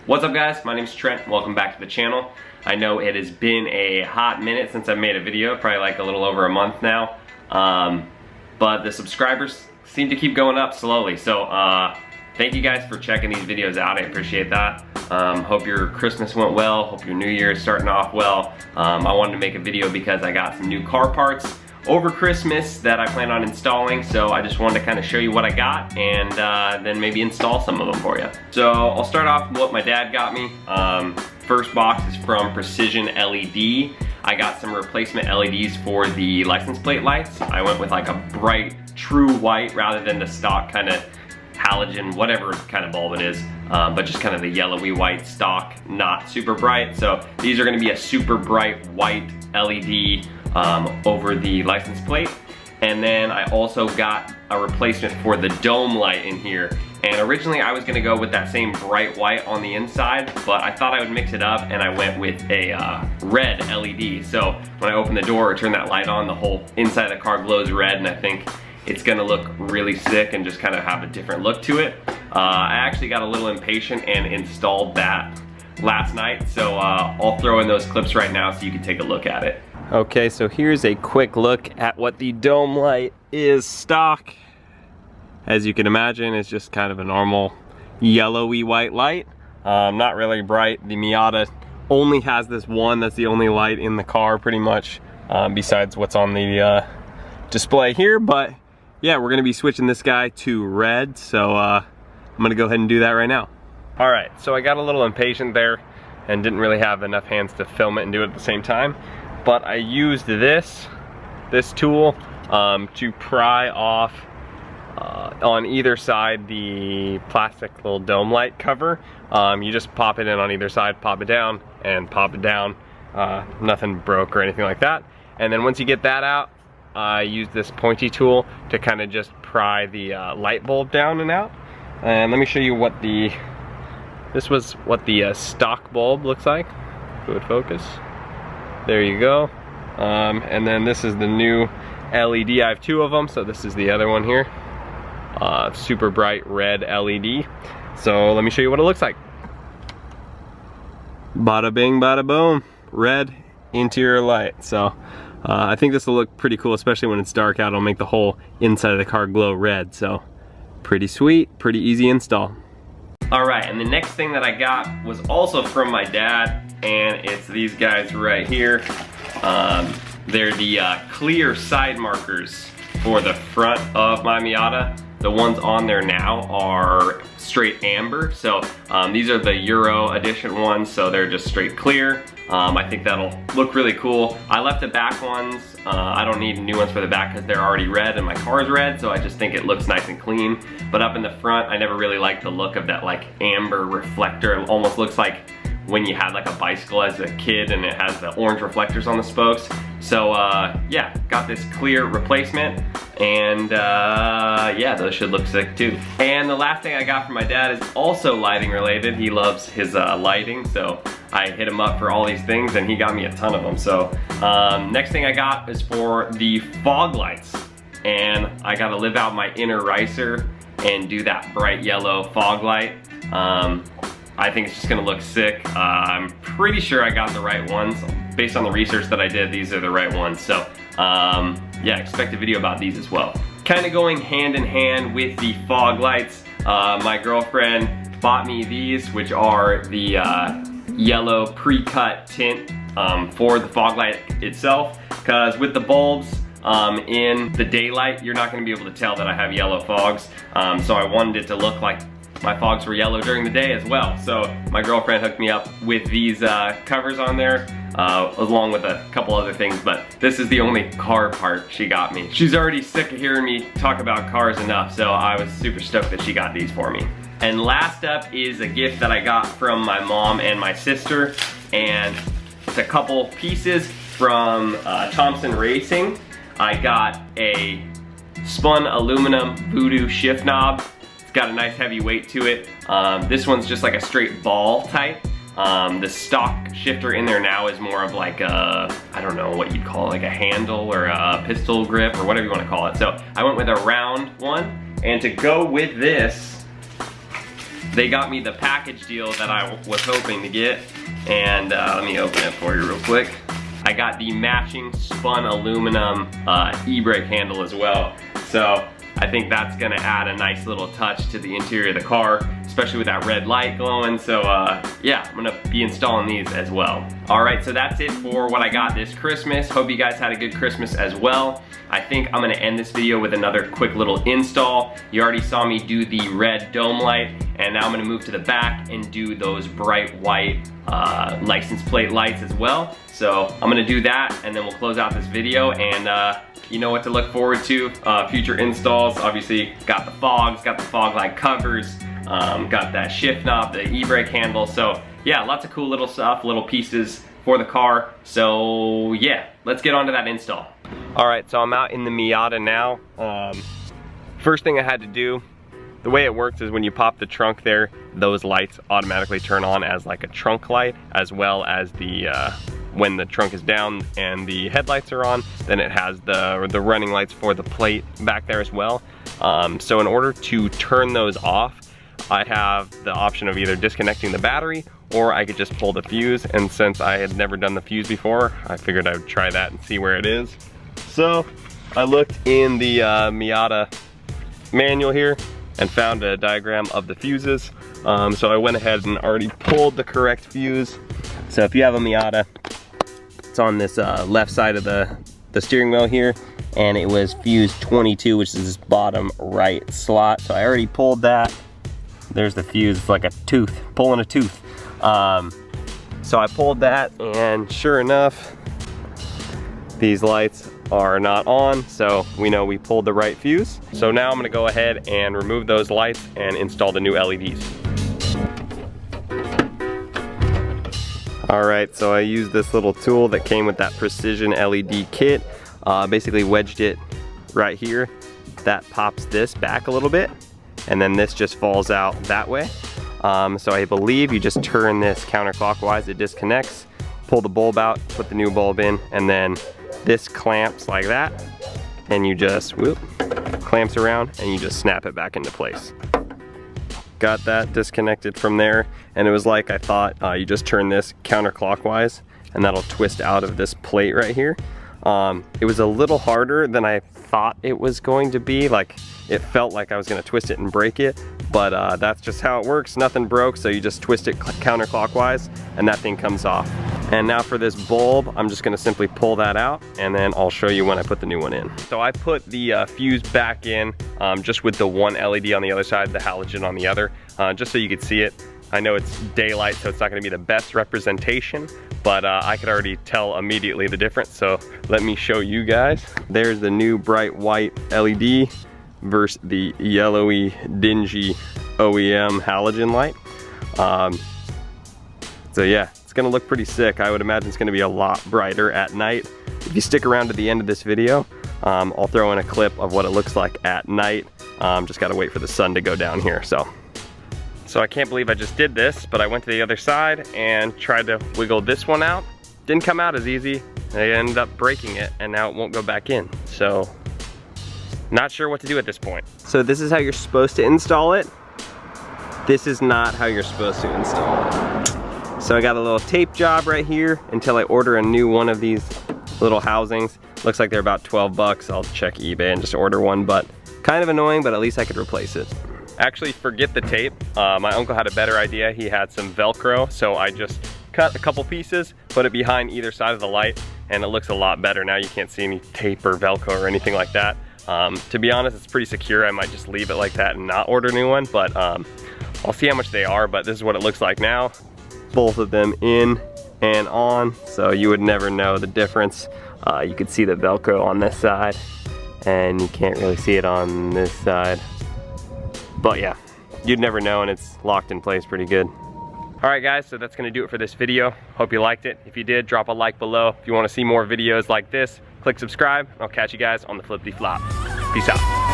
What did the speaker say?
What's up guys, my name is Trent, welcome back to the channel. I know it has been a hot minute since I've made a video, probably like a little over a month now. But the subscribers seem to keep going up slowly, so thank you guys for checking these videos out, I appreciate that. Hope your Christmas went well, hope your New Year is starting off well. I wanted to make a video because I got some new car parts over Christmas that I plan on installing, so I just wanted to kind of show you what I got and then maybe install some of them for you. So I'll start off with what my dad got me. First box is from Precision LED. I got some replacement LEDs for the license plate lights. I went with like a bright, true white rather than the stock kind of halogen, whatever kind of bulb it is, but just kind of the yellowy white stock, not super bright. So these are gonna be a super bright white LED over the license plate. And then I also got a replacement for the dome light in here. And originally I was gonna go with that same bright white on the inside, but I thought I would mix it up and I went with a red LED. So when I open the door or turn that light on, the whole inside of the car glows red, and I think it's gonna look really sick and just kind of have a different look to it. I actually got a little impatient and installed that last night, so I'll throw in those clips right now so you can take a look at it. Okay, so here's a quick look at what the dome light is stock. As you can imagine, it's just kind of a normal yellowy white light. Not really bright. The Miata only has this one. That's the only light in the car pretty much, besides what's on the display here. But yeah, we're gonna be switching this guy to red, so I'm gonna go ahead and do that right now. All right, so I got a little impatient there and didn't really have enough hands to film it and do it at the same time. But I used this tool to pry off on either side the plastic little dome light cover. You just pop it in on either side, pop it down, and pop it down. Nothing broke or anything like that. And then once you get that out, I use this pointy tool to kind of just pry the light bulb down and out. And let me show you what this was what the stock bulb looks like. If it would focus. There you go. And then this is the new LED. I have two of them, so this is the other one here. Super bright red LED. So let me show you what it looks like. Bada bing, bada boom. Red interior light. So I think this will look pretty cool, especially when it's dark out. It'll make the whole inside of the car glow red. So pretty sweet, pretty easy install. All right, and the next thing that I got was also from my dad, and it's these guys right here. They're the clear side markers for the front of my Miata. The ones on there now are straight amber, so these are the Euro edition ones, so they're just straight clear. I think that'll look really cool. I left the back ones. I don't need new ones for the back because they're already red and my car's red, so I just think it looks nice and clean. But up in the front, I never really liked the look of that like amber reflector. It almost looks like when you had like a bicycle as a kid and it has the orange reflectors on the spokes. So yeah, got this clear replacement, and yeah, those should look sick too. And the last thing I got from my dad is also lighting related. He loves his lighting, so I hit him up for all these things and he got me a ton of them. So next thing I got is for the fog lights, and I gotta live out my inner ricer and do that bright yellow fog light. I think it's just gonna look sick. I'm pretty sure I got the right ones. Based on the research that I did, these are the right ones. So yeah, expect a video about these as well. Kind of going hand in hand with the fog lights, my girlfriend bought me these, which are the yellow pre-cut tint for the fog light itself. Because with the bulbs in the daylight, you're not gonna be able to tell that I have yellow fogs. So I wanted it to look like my fogs were yellow during the day as well. So my girlfriend hooked me up with these covers on there, along with a couple other things, but this is the only car part she got me. She's already sick of hearing me talk about cars enough, so I was super stoked that she got these for me. And last up is a gift that I got from my mom and my sister, and it's a couple pieces from Thompson Racing. I got a spun aluminum Voodoo shift knob. Got a nice heavy weight to it. This one's just like a straight ball type. The stock shifter in there now is more of like a, I don't know what you'd call it, like a handle or a pistol grip or whatever you want to call it. So I went with a round one, and to go with this, they got me the package deal that I was hoping to get. And let me open it for you real quick. I got the matching spun aluminum e-brake handle as well. So I think that's gonna add a nice little touch to the interior of the car, especially with that red light glowing. So yeah, I'm gonna be installing these as well. All right, so that's it for what I got this Christmas. Hope you guys had a good Christmas as well. I think I'm gonna end this video with another quick little install. You already saw me do the red dome light, and now I'm gonna move to the back and do those bright white license plate lights as well. So I'm gonna do that, and then we'll close out this video, and you know what to look forward to, future installs. Obviously got the fogs, got the fog light covers, got that shift knob, the e-brake handle. So yeah, lots of cool little stuff, little pieces for the car. So yeah, let's get on to that install. All right, so I'm out in the Miata now. First thing I had to do, the way it works is when you pop the trunk there, those lights automatically turn on as like a trunk light, as well as the when the trunk is down and the headlights are on, then it has the running lights for the plate back there as well. So in order to turn those off, I have the option of either disconnecting the battery, or I could just pull the fuse. And since I had never done the fuse before, I figured I would try that and see where it is. So I looked in the Miata manual here and found a diagram of the fuses. So I went ahead and already pulled the correct fuse. So if you have a Miata, it's on this left side of the steering wheel here, and it was fuse 22, which is this bottom right slot. So I already pulled that. There's the fuse, it's like a tooth, pulling a tooth. So I pulled that, and sure enough, these lights are not on, so we know we pulled the right fuse. So now I'm gonna go ahead and remove those lights and install the new LEDs. All right, so I used this little tool that came with that precision LED kit, basically wedged it right here. That pops this back a little bit, and then this just falls out that way. So I believe you just turn this counterclockwise, it disconnects, pull the bulb out, put the new bulb in, and then this clamps like that, and you just, whoop, clamps around, and you just snap it back into place. Got that disconnected from there, and it was like I thought. You just turn this counterclockwise, and that'll twist out of this plate right here. It was a little harder than I thought it was going to be. Like, it felt like I was gonna twist it and break it, but that's just how it works. Nothing broke, so you just twist it counterclockwise, and that thing comes off. And now for this bulb, I'm just gonna simply pull that out, and then I'll show you when I put the new one in. So I put the fuse back in, just with the one LED on the other side, the halogen on the other, just so you could see it. I know it's daylight, so it's not gonna be the best representation, but I could already tell immediately the difference, so let me show you guys. There's the new bright white LED versus the yellowy, dingy OEM halogen light. So yeah, it's gonna look pretty sick. I would imagine it's gonna be a lot brighter at night. If you stick around to the end of this video, I'll throw in a clip of what it looks like at night. Just gotta wait for the sun to go down here. So I can't believe I just did this, but I went to the other side and tried to wiggle this one out. Didn't come out as easy. I ended up breaking it, and now it won't go back in. So, not sure what to do at this point. So this is how you're supposed to install it. This is not how you're supposed to install it. So I got a little tape job right here until I order a new one of these little housings. Looks like they're about 12 bucks. I'll check eBay and just order one, but kind of annoying, but at least I could replace it. Actually, forget the tape. My uncle had a better idea. He had some Velcro, so I just cut a couple pieces, put it behind either side of the light, and it looks a lot better. Now you can't see any tape or Velcro or anything like that. To be honest, it's pretty secure. I might just leave it like that and not order a new one, but I'll see how much they are, but this is what it looks like now. Both of them in and on, so you would never know the difference. You could see the Velcro on this side, and you can't really see it on this side. But yeah, you'd never know, and it's locked in place pretty good. All right guys, so that's gonna do it for this video. Hope you liked it. If you did, drop a like below. If you wanna see more videos like this, click subscribe. I'll catch you guys on the flippity flop. Peace out.